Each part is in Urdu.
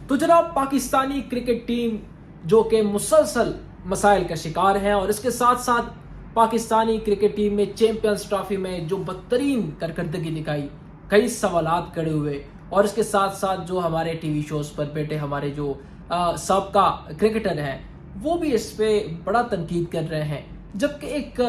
تو جناب پاکستانی کرکٹ ٹیم جو کہ مسلسل مسائل کا شکار ہے اور اس کے ساتھ ساتھ پاکستانی کرکٹ ٹیم میں چیمپئنز ٹرافی میں جو بدترین کارکردگی دکھائی، کئی سوالات کھڑے ہوئے، اور اس کے ساتھ ساتھ جو ہمارے ٹی وی شوز پر بیٹھے ہمارے جو سابقہ کرکٹر ہیں وہ بھی اس پہ بڑا تنقید کر رہے ہیں. جبکہ ایک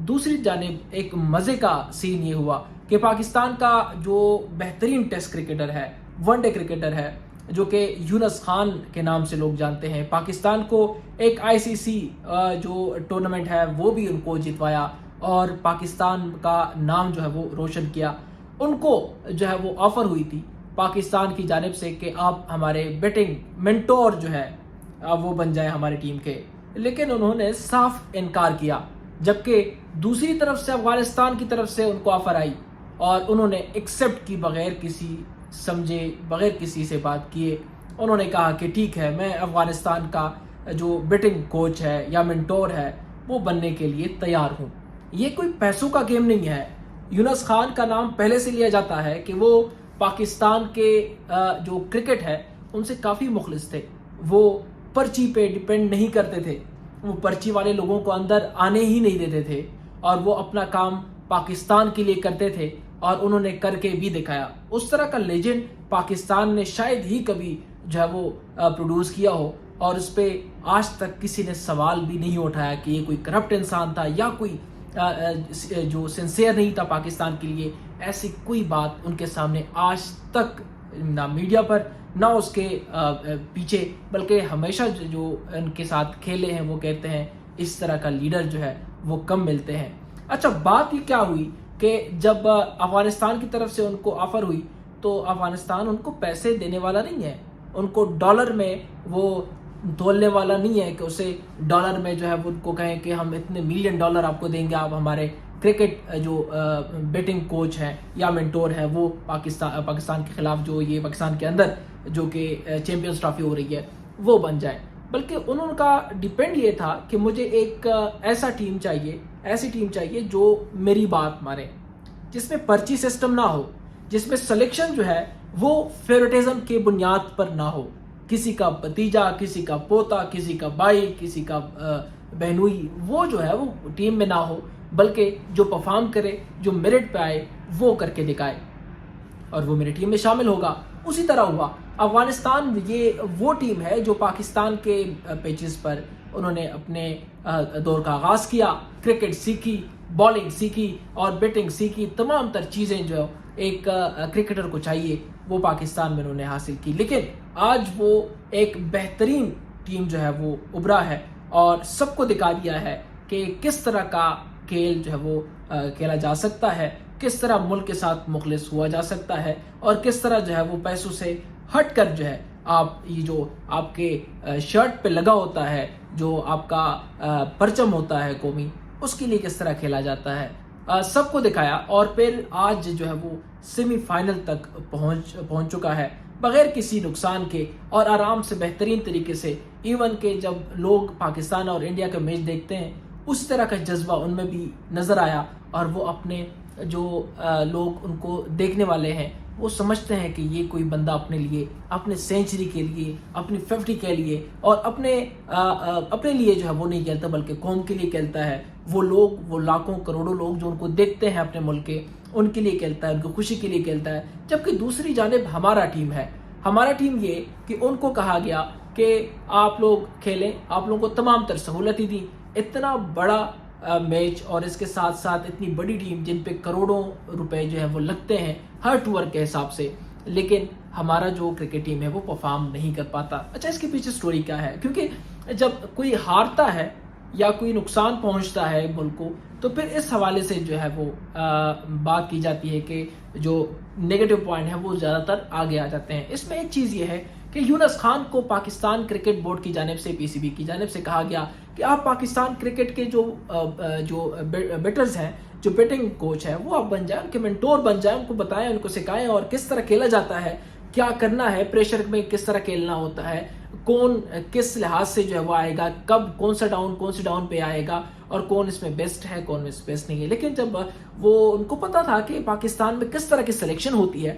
دوسری جانب ایک مزے کا سین یہ ہوا کہ پاکستان کا جو بہترین ٹیسٹ کرکٹر ہے، ون ڈے کرکٹر ہے، جو کہ یونس خان کے نام سے لوگ جانتے ہیں، پاکستان کو ایک ICC جو ٹورنامنٹ ہے وہ بھی ان کو جتوایا اور پاکستان کا نام جو ہے وہ روشن کیا. ان کو جو ہے وہ آفر ہوئی تھی پاکستان کی جانب سے کہ آپ ہمارے بیٹنگ منٹور جو ہے وہ بن جائے ہماری ٹیم کے، لیکن انہوں نے صاف انکار کیا. جبکہ دوسری طرف سے افغانستان کی طرف سے ان کو آفر آئی اور انہوں نے ایکسیپٹ کی، بغیر کسی سمجھے، بغیر کسی سے بات کیے. انہوں نے کہا کہ ٹھیک ہے، میں افغانستان کا جو بیٹنگ کوچ ہے یا منٹور ہے وہ بننے کے لیے تیار ہوں. یہ کوئی پیسوں کا گیم نہیں ہے. یونس خان کا نام پہلے سے لیا جاتا ہے کہ وہ پاکستان کے جو کرکٹ ہے ان سے کافی مخلص تھے. وہ پرچی پہ ڈیپینڈ نہیں کرتے تھے، وہ پرچی والے لوگوں کو اندر آنے ہی نہیں دیتے تھے اور وہ اپنا کام پاکستان کے لیے کرتے تھے اور انہوں نے کر کے بھی دکھایا. اس طرح کا لیجنڈ پاکستان نے شاید ہی کبھی جو ہے وہ پروڈیوس کیا ہو، اور اس پہ آج تک کسی نے سوال بھی نہیں اٹھایا کہ یہ کوئی کرپٹ انسان تھا یا کوئی جو سنسیئر نہیں تھا پاکستان کے لیے. ایسی کوئی بات ان کے سامنے آج تک نہ میڈیا پر نہ اس کے پیچھے، بلکہ ہمیشہ جو ان کے ساتھ کھیلے ہیں وہ کہتے ہیں اس طرح کا لیڈر جو ہے وہ کم ملتے ہیں. اچھا، بات یہ کیا ہوئی کہ جب افغانستان کی طرف سے ان کو آفر ہوئی تو افغانستان ان کو پیسے دینے والا نہیں ہے، ان کو ڈالر میں وہ تولنے والا نہیں ہے کہ اسے ڈالر میں جو ہے وہ ان کو کہیں کہ ہم اتنے ملین ڈالر آپ کو دیں گے، آپ ہمارے کرکٹ جو بیٹنگ کوچ ہے یا منٹور ہے وہ پاکستان کے خلاف جو یہ پاکستان کے اندر جو کہ چیمپئنز ٹرافی ہو رہی ہے وہ بن جائے. بلکہ انہوں کا ڈیپینڈ یہ تھا کہ مجھے ایک ایسی ٹیم چاہیے جو میری بات مانے، جس میں پرچی سسٹم نہ ہو، جس میں سلیکشن جو ہے وہ فیورٹزم کے بنیاد پر نہ ہو، کسی کا بھتیجا، کسی کا پوتا، کسی کا بھائی، کسی کا بہنوئی، وہ جو ہے وہ ٹیم میں نہ ہو، بلکہ جو پرفارم کرے، جو میرٹ پہ آئے وہ کر کے دکھائے اور وہ میری ٹیم میں شامل ہوگا. اسی طرح ہوا. افغانستان یہ وہ ٹیم ہے جو پاکستان کے پیچز پر انہوں نے اپنے دور کا آغاز کیا، کرکٹ سیکھی، بالنگ سیکھی اور بیٹنگ سیکھی. تمام تر چیزیں جو ایک کرکٹر کو چاہیے وہ پاکستان میں انہوں نے حاصل کی. لیکن آج وہ ایک بہترین ٹیم جو ہے وہ ابھرا ہے اور سب کو دکھا دیا ہے کہ کس طرح کا کھیل جو ہے وہ کھیلا جا سکتا ہے، کس طرح ملک کے ساتھ مخلص ہوا جا سکتا ہے، اور کس طرح جو ہے وہ پیسوں سے ہٹ کر جو ہے آپ یہ جو آپ کے شرٹ پہ لگا ہوتا ہے، جو آپ کا پرچم ہوتا ہے قومی، اس کے لیے کس طرح کھیلا جاتا ہے، سب کو دکھایا. اور پھر آج جو ہے وہ سیمی فائنل تک پہنچ چکا ہے بغیر کسی نقصان کے اور آرام سے بہترین طریقے سے. ایون کہ جب لوگ پاکستان اور انڈیا کا میچ دیکھتے ہیں اس طرح کا جذبہ ان میں بھی نظر آیا، اور وہ اپنے جو لوگ ان کو دیکھنے والے ہیں وہ سمجھتے ہیں کہ یہ کوئی بندہ اپنے لیے، اپنے سینچری کے لیے، اپنی 50 کے لیے اور اپنے لیے جو ہے وہ نہیں کھیلتا بلکہ قوم کے لیے کھیلتا ہے. وہ لوگ، وہ لاکھوں کروڑوں لوگ جو ان کو دیکھتے ہیں اپنے ملک کے، ان کے لیے کھیلتا ہے، ان کی خوشی کے لیے کھیلتا ہے. جبکہ دوسری جانب ہمارا ٹیم یہ کہ ان کو کہا گیا کہ آپ لوگ کھیلیں، آپ لوگوں کو تمام تر سہولتیں دی. اتنا بڑا میچ اور اس کے ساتھ ساتھ اتنی بڑی ٹیم جن پہ کروڑوں روپے جو ہے وہ لگتے ہیں ہر ٹور کے حساب سے، لیکن ہمارا جو کرکٹ ٹیم ہے وہ پرفارم نہیں کر پاتا. اچھا، اس کے پیچھے سٹوری کیا ہے؟ کیونکہ جب کوئی ہارتا ہے یا کوئی نقصان پہنچتا ہے ملک کو تو پھر اس حوالے سے جو ہے وہ بات کی جاتی ہے کہ جو نیگیٹو پوائنٹ ہیں وہ زیادہ تر آگے آ جاتے ہیں. اس میں ایک چیز یہ ہے کہ یونس خان کو پاکستان کرکٹ بورڈ کی جانب سے، PCB کی جانب سے کہا گیا کہ آپ پاکستان کرکٹ کے جو بیٹرز ہیں، جو بیٹنگ کوچ ہے وہ آپ بن جائیں، ان کے منٹور بن جائیں، ان کو بتائیں، ان کو سکھائیں اور کس طرح کھیلا جاتا ہے، کیا کرنا ہے، پریشر میں کس طرح کھیلنا ہوتا ہے، کون کس لحاظ سے جو ہے وہ آئے گا، کب کون سے ڈاؤن پہ آئے گا اور کون اس میں بیسٹ ہے، کون اس بیسٹ نہیں ہے. لیکن جب وہ ان کو پتا تھا کہ پاکستان میں کس طرح کی سلیکشن ہوتی ہے،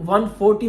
140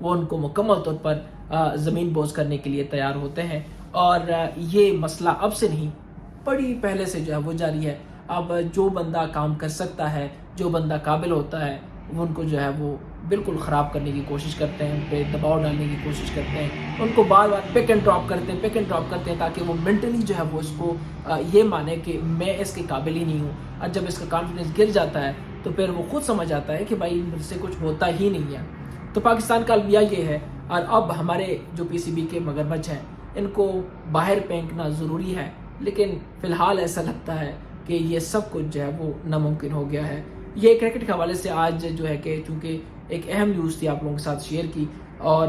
وہ ان کو مکمل طور پر زمین بوز کرنے کے لیے تیار ہوتے ہیں، اور یہ مسئلہ اب سے نہیں، بڑی پہلے سے جو ہے وہ جاری ہے۔ اب جو بندہ کام کر سکتا ہے، جو بندہ قابل ہوتا ہے، وہ ان کو جو ہے وہ بالکل خراب کرنے کی کوشش کرتے ہیں، ان پہ دباؤ ڈالنے کی کوشش کرتے ہیں، ان کو بار بار پک اینڈ ڈراپ کرتے ہیں تاکہ وہ مینٹلی جو ہے وہ اس کو یہ مانے کہ میں اس کے قابل ہی نہیں ہوں۔ اور جب اس کا کانفیڈنس گر جاتا ہے تو پھر وہ خود سمجھ آتا ہے کہ بھائی مجھ سے کچھ ہوتا ہی نہیں ہے۔ تو پاکستان کا المیہ یہ ہے، اور اب ہمارے جو پی سی بی کے مگرمچھ ہیں ان کو باہر پھینکنا ضروری ہے، لیکن فی الحال ایسا لگتا ہے کہ یہ سب کچھ جو ہے وہ ناممکن ہو گیا ہے۔ یہ کرکٹ کے حوالے سے آج جو ہے کہ چونکہ ایک اہم نیوز تھی آپ لوگوں کے ساتھ شیئر کی، اور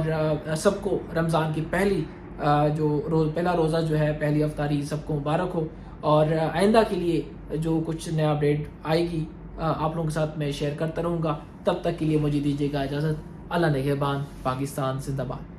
سب کو رمضان کی پہلا روزہ جو ہے، پہلی افطاری سب کو مبارک ہو، اور آئندہ کے لیے جو کچھ نیا اپڈیٹ آئے گی آپ لوگوں کے ساتھ میں شیئر کرتا رہوں گا۔ تب تک کے لیے مجھے دیجیے گا اجازت۔ اللہ نگہبان۔ پاکستان زندہ باد۔